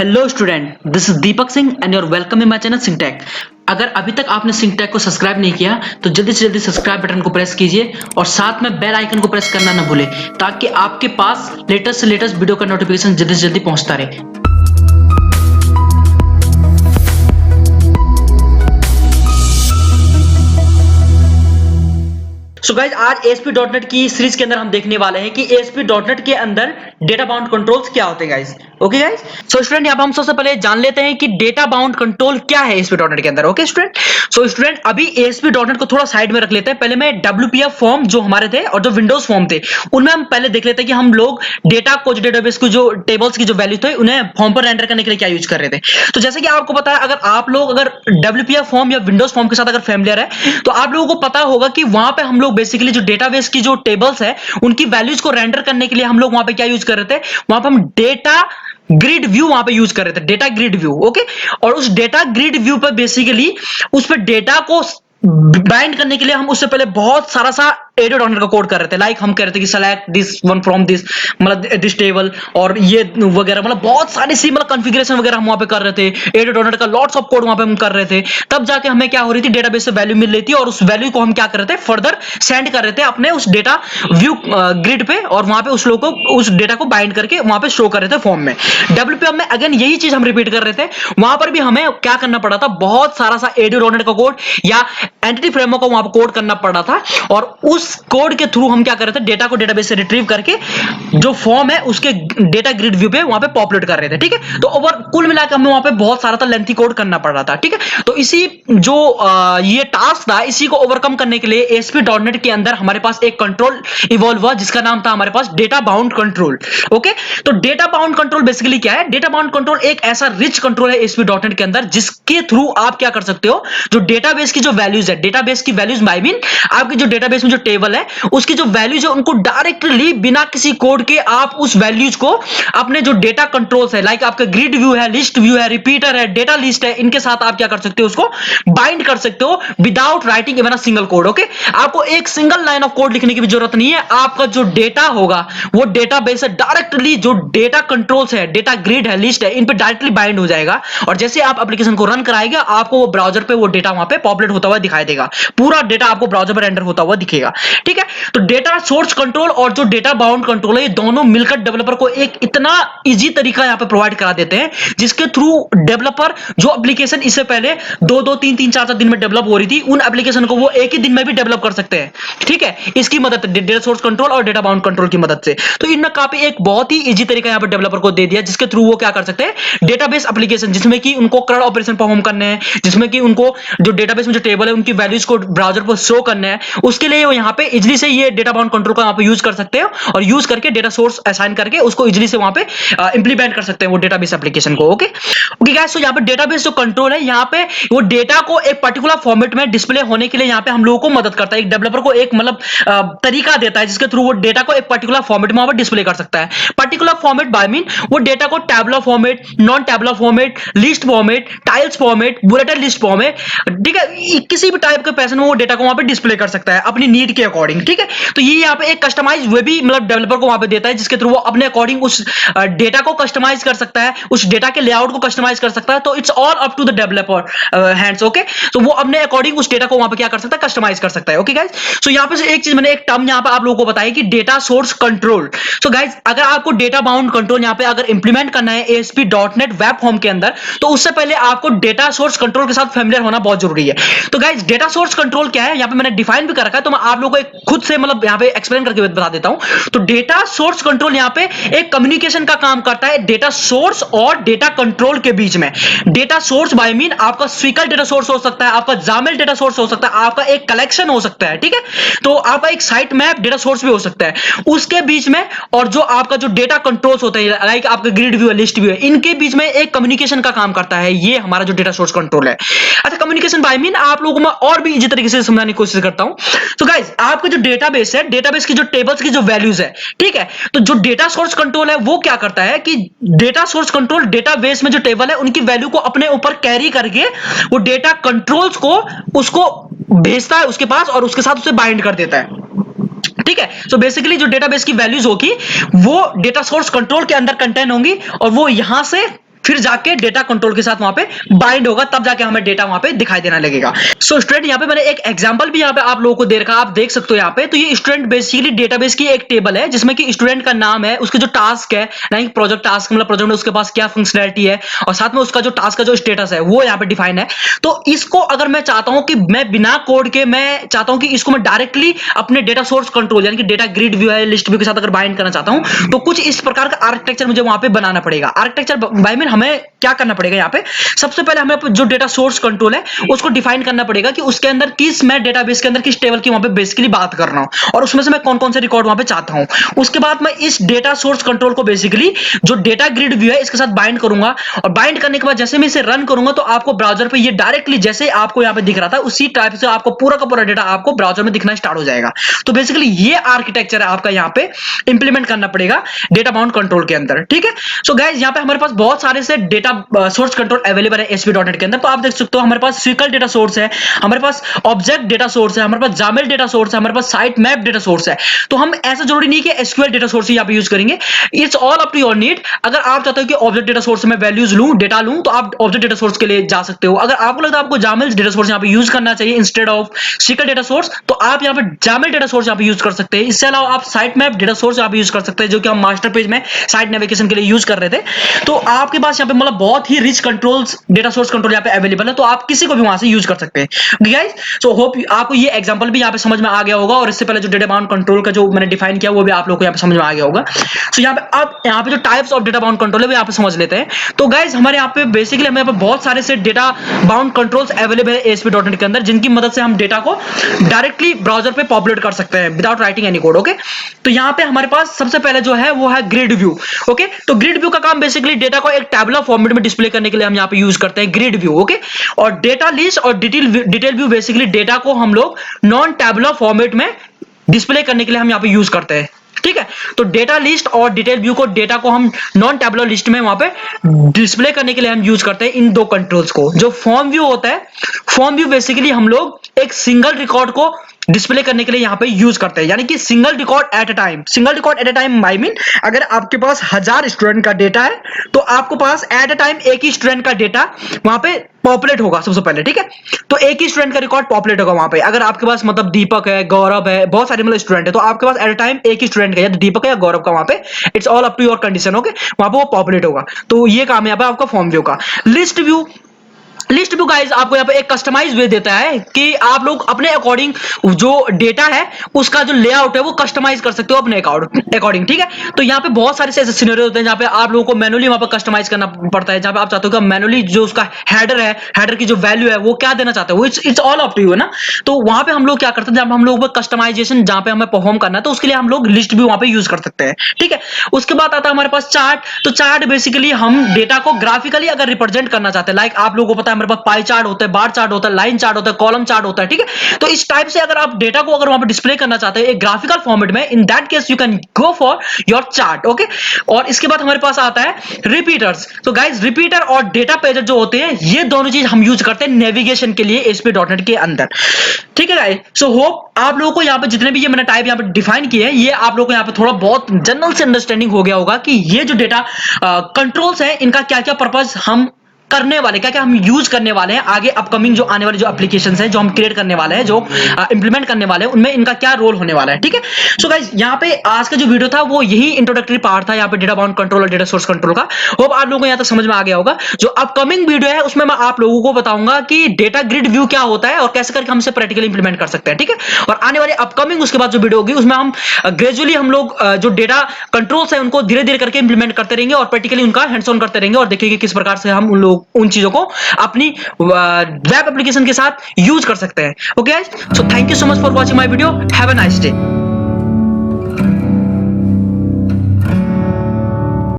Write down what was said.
Hello student, this is Deepak Singh and you're welcome in my channel Singhtech. अगर अभी तक आपने सिंहटेक को सब्सक्राइब नहीं किया तो जल्दी से जल्दी सब्सक्राइब बटन को प्रेस कीजिए और साथ में बेल आइकन को प्रेस करना ना भूलें ताकि आपके पास लेटेस्ट से लेटेस्ट वीडियो का नोटिफिकेशन जल्दी से जल्दी पहुंचता रहे। सो गाइज आज ASP.NET की सीरीज के अंदर हम देखने वाले हैं कि ASP.NET के अंदर डेटा बाउंड कंट्रोल्स क्या होते हैं guys. Okay guys, so student यहाँ पे हम सबसे पहले जान लेते हैं कि डेटा बाउंड कंट्रोल क्या है ASP.NET के अंदर। ओके स्टूडेंट, सो स्टूडेंट अभी ASP.NET को थोड़ा साइड में रख लेते हैं। पहले मैं WPF फॉर्म जो हमारे थे और जो विंडोज फॉर्म थे उनमें हम पहले देख लेते हैं कि हम लोग डेटा को जो डेटाबेस को जो टेबल्स की जो वैल्यू थे उन्हें फॉर्म पर रेंडर करने के लिए क्या यूज कर रहे थे। तो जैसे कि आपको पता है, अगर आप लोग अगर WPF फॉर्म या विंडोज फॉर्म के साथ अगर फैमिलियर है तो आप लोगों को पता होगा कि वहां पे हम लोग बेसिकली जो डेटाबेस की जो टेबल्स है उनकी वैल्यूज को रेंडर करने के लिए हम लोग वहां पे क्या यूज कर रहे थे, वहां पे हम डेटा ग्रिड व्यू वहां पे यूज कर रहे थे, डेटा ग्रिड व्यू। ओके, और उस डेटा ग्रिड व्यू पर बेसिकली उस पर डेटा को बाइंड करने के लिए हम उससे पहले बहुत सारा सा ASP.NET का कोड कर रहे थे। लाइक हम कह रहे थे कि select this one from this, मतलब दिस टेबल और ये वगैरह, मतलब बहुत सारी सी मतलब कॉन्फ़िगरेशन वगैरह हम वहां पे कर रहे थे। ASP.NET का लॉट्स ऑफ कोड वहां पे हम कर रहे थे। तब जाके हमें क्या हो रही थी, डेटाबेस से वैल्यू मिल रही थी और उस वैल्यू को हम क्या कर रहे थे, फर्दर सेंड कर रहे थे अपने उस डेटा व्यू ग्रिड पे और वहां पे उस लोग को उस डेटा को बाइंड करके वहां पे शो कर रहे थे फॉर्म में। WPF में अगेन यही चीज हम रिपीट कर रहे थे। वहां पर भी हमें क्या करना पड़ा था, बहुत सारा सा ASP.NET का कोड या एंटिटी फ्रेमवर्क को वहां पर कोड करना पड़ा था और उस कोड के थ्रू हम क्या कर रहे थे, डेटा को डेटाबेस से रिट्रीव करके जो फॉर्म है उसके डेटा ग्रिड व्यू पे वहां पे पॉपुलेट कर रहे थे। ठीक है, तो ओवर कुल मिलाकर हमें वहां पे बहुत सारा था लेंथी कोड करना पड़ रहा था। ठीक है, तो इसी जो ये टास्क था इसी को ओवरकम करने के लिए ASP.NET के अंदर हमारे पास एक कंट्रोल इवॉल्व हुआ जिसका नाम था हमारे पास डेटा बाउंड कंट्रोल। ओके, तो डेटा बाउंड कंट्रोल बेसिकली क्या है, डेटा बाउंड कंट्रोल एक ऐसा रिच कंट्रोल है ASP.NET के अंदर जिसके थ्रू आप क्या कर सकते हो, जो डेटाबेस की जो वैल्यूज है, डेटाबेस की वैल्यूज आई मीन आपकी जो डेटाबेस में जो टेबल है उसकी जो वैल्यूज है उनको डायरेक्टली बिना किसी कोड के आप उस वैल्यूज को अपने जो डेटा कंट्रोल्स है, लाइक आपका ग्रिड व्यू है, लिस्ट व्यू है, रिपीटर है, डेटा लिस्ट है, इनके साथ आप क्या कर सकते हो, उसको बाइंड कर सकते हो without writing even a single code. Okay, आपको एक सिंगल लाइन ऑफ कोड लिखने की भी जरूरत नहीं है। आपका जो डेटा होगा वो डेटाबेस से डायरेक्टली जो डेटा कंट्रोल्स है, डेटा ग्रिड है, लिस्ट है, इन पे डायरेक्टली बाइंड हो जाएगा और जैसे आप एप्लीकेशन को रन कराएगा आपको वो ब्राउजर पे वो डेटा वहां पे पॉपुलेट होता हुआ दिखाई देगा, पूरा डेटा आपको ब्राउजर पर रेंडर होता हुआ दिखेगा। ठीक है, तो डेटा सोर्स कंट्रोल और जो डेटा बाउंड कंट्रोल है ये दोनों मिलकर डेवलपर को एक इतना इजी तरीका यहां पे प्रोवाइड करा देते हैं जिसके थ्रू डेवलपर जो एप्लीकेशन इससे पहले 2-3-4 दिन में डेवलप हो रही थी उन एप्लीकेशन को वो एक ही दिन में भी डेवलप कर सकते हैं। ठीक है, इसकी मदद डेटा सोर्स कंट्रोल और डेटा बाउंड कंट्रोल की मदद से। तो इनमें काफी एक बहुत ही इजी तरीका यहां पे डेवलपर को दे दिया जिसके थ्रू वो क्या कर सकते हैं, डेटाबेस एप्लीकेशन जिसमें कि उनको करंट ऑपरेशन परफॉर्म करने हैं, जिसमें कि उनको जो डेटाबेस में जो टेबल है उनकी वैल्यूज को ब्राउजर पर शो करना है, उसके लिए वो यहाँ पे इजिली से ये डेटा बाउंड कंट्रोल का यहाँ पे यूज कर सकते हो और यूज करके डेटा सोर्स असाइन करके उसको इजिली से वहां पे इंप्लीमेंट कर सकते हैं वो डेटाबेस एप्लीकेशन को। ओके ओके गाइस, तो यहाँ पे डेटाबेस जो कंट्रोल है यहाँ पे वो डेटा को एक पर्टिकुलर फॉर्मेट में डिस्प्ले होने के लिए यहाँ पे हम लोगों को मदद करता है, एक डेवलपर को एक मतलब तरीका देता है जिसके थ्रू वो डेटा को एक पर्टिकुलर फॉर्मेट में वहां पर डिस्प्ले कर सकता है। पर्टिकुलर फॉर्मेट बाय मीन वो डेटा को tabular format, non tabular format, list format, tiles format, bulleted list format, ठीक है, किसी भी टाइप के पैटर्न में वो डेटा को वहां पे डिस्प्ले कर सकता है अपनी नीड के अकॉर्डिंग। ठीक है, तो ये यहाँ पे एक कस्टमाइज वे भी मतलब डेवलपर को वहां पे देता है जिसके थ्रू वो अपने अकॉर्डिंग उस डेटा को कस्टमाइज कर सकता है, उस डेटा के लेआउट को कस्टमाइज कर सकता है। तो it's all up to the developer hands. Okay, तो वो अपने अकॉर्डिंग उस डेटा को वहां पे क्या कर सकता है, कस्टमाइज कर सकता है। ओके गाइस, सो यहाँ पे से एक चीज मैंने एक टर्म यहाँ पे आप लोगों को बताया कि data source control. So guys, अगर आपको डेटा बाउंड कंट्रोल यहाँ पे अगर इंप्लीमेंट करना है ASP.NET वेब फॉर्म के अंदर तो उससे पहले आपको डेटा सोर्स कंट्रोल के साथ फैमिलियर होना बहुत जरूरी है। तो गाइस, डेटा सोर्स कंट्रोल क्या है यहाँ पे मैंने डिफाइन भी कर रखा है, तो मैं आप लोगों को खुद से मतलब यहाँ पे एक्सप्लेन करके बता देता हूं। तो डेटा सोर्स कंट्रोल यहाँ पे एक कम्युनिकेशन का काम करता है डेटा सोर्स और डेटा कंट्रोल के बीच में। डेटा सोर्स बाय मीन आपका स्वीकल डेटा सोर्स हो सकता है, आपका जामेल डेटा सोर्स हो सकता है, आपका एक कलेक्शन हो सकता है। ठीक है, तो आपका एक साइट मैप डेटा सोर्स भी हो सकता है उसके बीच में, और जो आपका जो डेटा कंट्रोल्स होते हैं लाइक आपका ग्रिड व्यू है, लिस्ट व्यू है, इनके बीच में एक कम्युनिकेशन का काम करता है ये हमारा जो डेटा सोर्स कंट्रोल है। अच्छा, कम्युनिकेशन बाय मीन आप लोगों को मैं और भी इजी तरीके से समझाने की कोशिश करता हूं। तो गाइस, आपका जो डेटाबेस है, डेटाबेस की जो टेबल्स की जो वैल्यूज है, ठीक है, तो जो डेटा सोर्स कंट्रोल है वो क्या करता है कि डेटा सोर्स कंट्रोल डेटाबेस में जो टेबल है उनकी वैल्यू को अपने ऊपर कैरी करके वो डेटा कंट्रोल्स को उसको भेजता है उसके पास और उसके साथ उसे बाइंड कर देता है। ठीक है, सो बेसिकली जो डेटाबेस की वैल्यूज होगी वो डेटा सोर्स कंट्रोल के अंदर कंटेन होंगी और वो यहां से फिर जाके डेटा कंट्रोल के साथ वहां पे बाइंड होगा, तब जाके हमें डेटा वहां पे दिखाई देना लगेगा। सो स्टूडेंट यहाँ पे मैंने एक एग्जांपल भी यहाँ पे आप लोगों को दे रखा, आप देख सकते हो यहाँ पे। तो ये स्टूडेंट बेसिकली डेटाबेस की एक टेबल है जिसमें कि स्टूडेंट का नाम है, उसके जो टास्क है, नहीं प्रोजेक्ट टास्क मतलब प्रोजेक्ट में उसके पास क्या फंक्शनैलिटी है, और साथ में उसका जो टास्क का जो स्टेटस है वो यहाँ पे डिफाइन है। तो इसको अगर मैं चाहता हूं कि मैं बिना कोड के, मैं चाहता हूं कि इसको मैं डायरेक्टली अपने डेटा सोर्स कंट्रोल यानी कि डेटा ग्रिड व्यू है, लिस्ट व्यू के साथ अगर बाइंड करना चाहता हूं, तो कुछ इस प्रकार का आर्किटेक्चर मुझे वहां पे बनाना पड़ेगा। आर्किटेक्चर बाय मीन हमें क्या करना पड़ेगा यहाँ पे, सबसे पहले हमें जो डेटा सोर्स कंट्रोल है उसको डिफाइन करना पड़ेगा कि उसके अंदर किस, मैं डेटाबेस के अंदर किस टेबल की वहां पे बेसिकली बात कर रहा हूं और उसमें से मैं कौन कौन से रिकॉर्ड वहां पे चाहता हूं। उसके बाद मैं इस डेटा सोर्स कंट्रोल को बेसिकली जो डेटा ग्रिड व्यू है इसके साथ बाइंड करूंगा, और बाइंड करने के बाद जैसे मैं इसे रन करूंगा तो आपको ब्राउजर पे ये डायरेक्टली जैसे आपको यहाँ पे दिख रहा था उसी टाइप से आपको पूरा का पूरा डेटा आपको ब्राउजर में दिखना स्टार्ट हो जाएगा। तो बेसिकली ये आर्किटेक्चर है आपका यहाँ पे इंप्लीमेंट करना पड़ेगा डेटा बाउंड कंट्रोल के अंदर, ठीक है। सो गाइस यहाँ पे हमारे पास बहुत सारे से डेटा सोर्स कंट्रोल अवेलेबल है ASP.NET के अंदर। तो आप देख सकते हो हमारे पास SQL डेटा सोर्स है, हमारे पास ऑब्जेक्ट डेटा सोर्स है, हमारे पास जामेल डेटा सोर्स है, हमारे पास साइट मैप डेटा सोर्स है। तो हम ऐसा जरूरी नहीं कि SQL डेटा सोर्स ही यहाँ पे यूज करेंगे, it's all up to your need. अगर आप चाहते हो कि ऑब्जेक्ट डेटा सोर्स में वैल्यूज लूं, डेटा लूं, तो आप ऑब्जेक्ट डेटा सोर्स के लिए जा सकते हो। अगर आपको लगता है आपको जामेल डेटा सोर्स यहाँ पे यूज करना चाहिए instead of SQL data source, तो आप यहाँ पे जामेल डेटा सोर्स यहाँ पे यूज कर सकते हैं। इससे अलावा आप साइट मैप डेटा सोर्स यहाँ पे यूज कर सकते हैं, जो कि हम मास्टर पेज में साइट नेविगेशन के लिए यूज कर रहे थे। तो आपके पास यहाँ पे मतलब बहुत ही rich controls, data source control यहाँ पे अवेलेबल है, तो आप किसी को भी वहां से यूज कर सकते हैं गाइस। सो होप आपको ये एग्जांपल भी यहाँ पे समझ में आ गया होगा, और इससे पहले जो डेटा बाउंड कंट्रोल का जो मैंने डिफाइन किया वो भी आप लोगों को यहाँ पे समझ में आ गया होगा। सो यहाँ पे अब यहाँ पे जो types of data bound control है वो यहाँ पे समझ लेते हैं। तो गाइस हमारे यहाँ पे बेसिकली हमें यहाँ पे बहुत सारे से डेटा बाउंड कंट्रोल्स अवेलेबल है ASP.NET के अंदर, जिनकी मदद से हम डेटा को डायरेक्टली ब्राउजर पे पॉपुलेट कर सकते हैं without writing any code. Okay, तो यहाँ पे हमारे पास सबसे पहले जो है वो है ग्रिड व्यू। ओके, तो ग्रिड व्यू का काम बेसिकली डेटा को एक टैबुलर फॉर्मेट में डिस्प्ले करने के लिए हम यहाँ पे यूज करते हैं ग्रिड व्यू। ओके, और डेटा लिस्ट और डिटेल व्यू बेसिकली डेटा को हम लोग नॉन टैबुलर फॉर्मेट में डिस्प्ले करने के लिए हम यहाँ पे यूज करते हैं, ठीक है। तो डेटा लिस्ट और डिटेल व्यू को, डेटा को हम नॉन टैबुलर लिस्ट में वहां पे डिस्प्ले करने के लिए हम यूज करते हैं इन दो कंट्रोल्स को। जो फॉर्म व्यू होता है, फॉर्म व्यू बेसिकली हम लोग एक सिंगल रिकॉर्ड को डिस्प्ले करने के लिए यहां पे यूज करते हैं, यानी कि single record at a time. Single record at a time I mean अगर आपके पास 1000 स्टूडेंट का डेटा है तो आपको पास एट अ टाइम एक ही स्टूडेंट का डेटा वहां पे पॉपुलेट होगा सबसे पहले, ठीक है। तो एक ही स्टूडेंट का रिकॉर्ड पॉपुलेट होगा वहां पे। अगर आपके पास मतलब दीपक है, गौरव है, बहुत सारे मतलब स्टूडेंट है, तो आपके पास एट अ टाइम एक ही स्टूडेंट का, या दीपक है या गौरव का, वहां पे it's all up to your condition. Okay, वहां पे वो पॉपुलेट होगा। तो ये काम है यहाँ पे आपका फॉर्म व्यू का। List view, list view guys आपको यहाँ पे एक कस्टमाइज वे देता है कि आप लोग अपने अकॉर्डिंग जो डेटा है उसका जो लेआउट है वो कस्टमाइज कर सकते हो अपने अकॉर्डिंग, ठीक है। तो यहाँ पे बहुत सारे ऐसे सिनेरियो होते हैं जहाँ पे आप लोगों को मैनुअली वहां पर कस्टमाइज करना पड़ता है, जहाँ पे आप चाहते हो कि मैनुअली जो उसका हेडर है, हेडर की जो वैल्यू है वो क्या देना चाहते हो, it's all up to you है ना। तो वहां पे हम लोग क्या करते हैं, जब हम लोग कस्टमाइजेशन जहाँ पे हमें परफॉर्म करना है तो उसके लिए हम लोग लिस्ट भी वहां पे यूज कर सकते हैं, ठीक है। उसके बाद आता है हमारे पास चार्ट। तो चार्ट बेसिकली हम डेटा को ग्राफिकली अगर रिप्रेजेंट करना चाहते हैं, लाइक आप लोगों को पता है हमारे पास पाई चार्ट होता है, बार चार्ट होता है, लाइन चार्ट होता है, कॉलम चार्ट होता है, ठीक है। तो इस टाइप से अगर आप डेटा को अगर वहां पे डिस्प्ले करना चाहते हैं एक ग्राफिकल फॉर्मेट में, in that case you can go for your chart. Okay, और इसके बाद हमारे पास आता है रिपीटर्स। तो गाइस रिपीटर और डेटा पेजर जो होते हैं ये दोनों चीज हम यूज करते हैं नेविगेशन के लिए ASP.NET के अंदर, ठीक है गाइस। सो होप आप लोगों को यहाँ पे जितने भी ये मैंने टाइप यहाँ पे डिफाइन किए हैं ये आप लोगों को यहाँ पे थोड़ा बहुत जनरल से अंडरस्टैंडिंग हो गया होगा कि ये जो डेटा कंट्रोल्स है इनका क्या क्या पर्पस हम करने वाले, क्या क्या हम यूज करने वाले हैं आगे अपकमिंग जो आने वाले जो एप्लीकेशंस हैं जो हम क्रिएट करने वाले हैं, जो इंप्लीमेंट करने वाले हैं, उनमें इनका क्या रोल होने वाला है, ठीक है। सो गाइस यहाँ पे आज का जो वीडियो था वो यही इंट्रोडक्टरी पार्ट था यहाँ पे डेटा बाउंड कंट्रोल और डेटा सोर्स कंट्रोल का। होप आप लोगों को यहाँ तक समझ में आ गया होगा। जो अपकमिंग वीडियो है उसमें मैं आप लोगों को बताऊंगा कि डेटा ग्रिड व्यू क्या होता है और कैसे करके हम इसे प्रैक्टिकली इंप्लीमेंट कर सकते हैं, ठीक है। और आने वाले अपकमिंग उसके बाद जो वीडियो होगी उसमें हम ग्रेजुअली हम लोग जो डेटा कंट्रोल्स है उनको धीरे धीरे करके इंप्लीमेंट करते रहेंगे और प्रैक्टिकली उनका हैंड्स ऑन करते रहेंगे और देखिए किस प्रकार से हम उन चीजों को अपनी वेब एप्लीकेशन के साथ यूज कर सकते हैं। Okay guys, so thank you so much for watching my video, have a nice day.